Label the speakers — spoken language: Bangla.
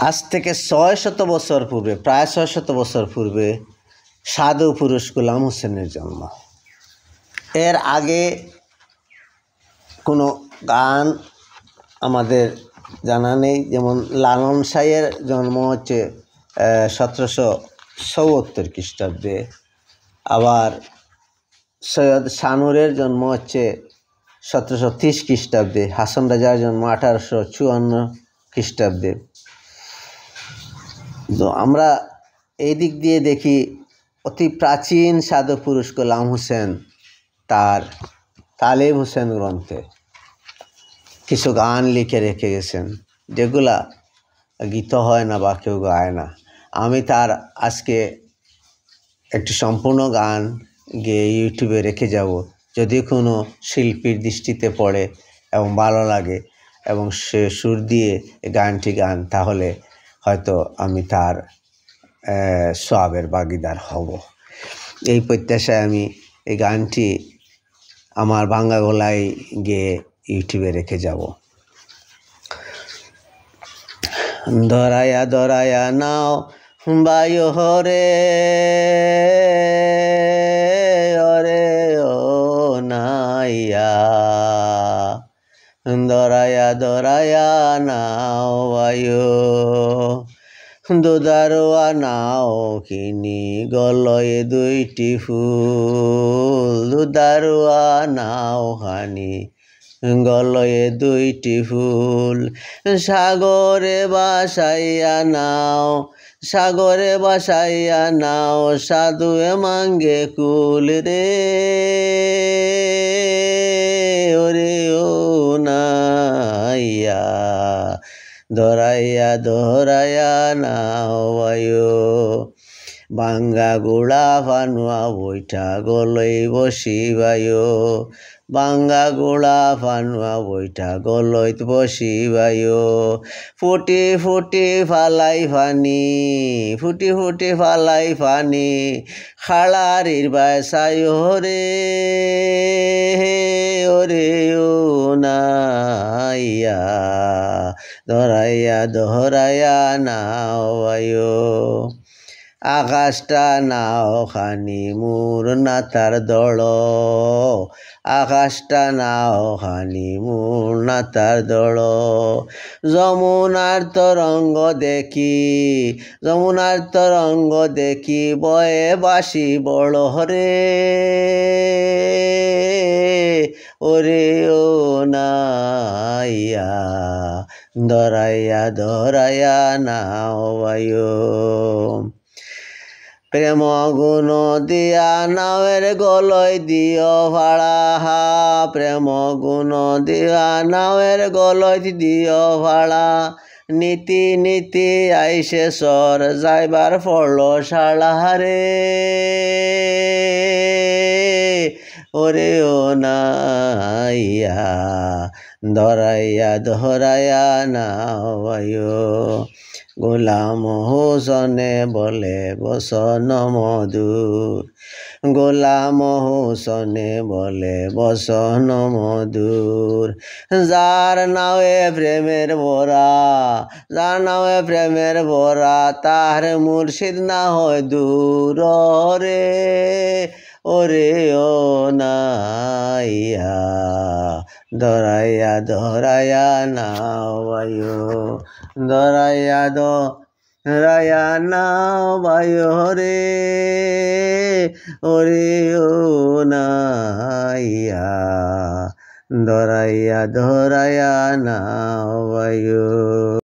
Speaker 1: আজ থেকে ৬০০ বছর পূর্বে, প্রায় ৬০০ বছর পূর্বে সাধু পুরুষ গোলাম হোসেনের জন্ম। এর আগে কোনো গান আমাদের জানা নেই। যেমন লালন শাহের জন্ম হচ্ছে ১৭৭৪ খ্রিস্টাব্দে, আবার সৈয়দ শাহনুরের জন্ম হচ্ছে ১৭৩০ খ্রিস্টাব্দে, হাসন রাজার জন্ম ১৮৫৪ খ্রিস্টাব্দে। তো আমরা এই দিক দিয়ে দেখি অতি প্রাচীন সাধু পুরুষ গোলাম হোসেন তার তালিব হোসেন গ্রন্থে কিছু গান লিখে রেখে গেছেন, যেগুলা গীত হয় না বা কেউ গায় না। আমি তার আজকে একটি সম্পূর্ণ গান গেয়ে ইউটিউবে রেখে যাব। যদি কোনো শিল্পীর দৃষ্টিতে পড়ে এবং ভালো লাগে এবং সে সুর দিয়ে গানটি গান, তাহলে হয়তো আমি তার সওয়াবের ভাগীদার হব। এই প্রত্যাশায় আমি এই গানটি আমার ভাঙ্গা গলায় গেয়ে ইউটিউবে রেখে যাব। ধরায়া ধরায়া নাও বায়ু হরে ওরে ও নাইয়া, ধরায়া ধরায়া নাও বায়ু, দুধারোয়া নাও কিনি গলয়ে দুইটি ফুল, দুধারোয়া নাও হানি গলয়ে দুইটি ফুল, সাগরে বাসাইয়া নাও, সাগরে বাসাইয়া নাও, সাধুয়ে মাঙ্গে কুল রে ওরে ও নাইয়া, ধরাইয়া ধরাইয়া নাও বায়ু, ভাঙ্গা গুড়া ফানুয়া বৈঠা গলই বসি বায়ু, ভাঙ্গা গুড়া ফানুয়া বৈঠা গলইত বসি বায়ু, ফুটি ফুটি ফালাই ফানি, ফুটি ফুটি ফালাই ফানি, খাড়ারির বাসায় রে ওরে ও নাইয়া, ধরাইয়া ধরাইয়া নাও বায়ু, আকাশটা নাও খানি মোর নাতার দড়, আকাশটা নাও খানি মোর নাতার দড়, যমুনার তরঙ্গ দেখি, যমুনার তরঙ্গ দেখি, বয়ে বাসি বড় হরে ওরে ও নাইয়া, ধরাইয়া ধরাইয়া নাও বায়ু, প্রেম গুণ দিয়া নাওয়ের গলয় দিও ভাড়া, প্রেম গুণ দিয়া নাওয়ের গলয় দিও ভাড়া, নীতি নীতি আইসে সর যাইবার পড়ল শালা রে ওরে ও নাইয়া, ধরাইয়া ধরাইয়া নাও বায়ু, গোলাম হোসনে বলে বসন মধুর, গোলাম হোসনে বলে বসন মধুর, যার নাওয়ে প্রেমের ভরা, যার নাওয়ে প্রেমের ভরা, তার মুর্শিদ না হয় দূর রে ওরে ও নাইয়া, ধরাইয়া ধরাইয়া নাও বায়ু, ধরাইয়া ধরাইয়া নাও বায়ু রে ওরে ও নাইয়া, ধরাইয়া ধরাইয়া নাও বায়ু।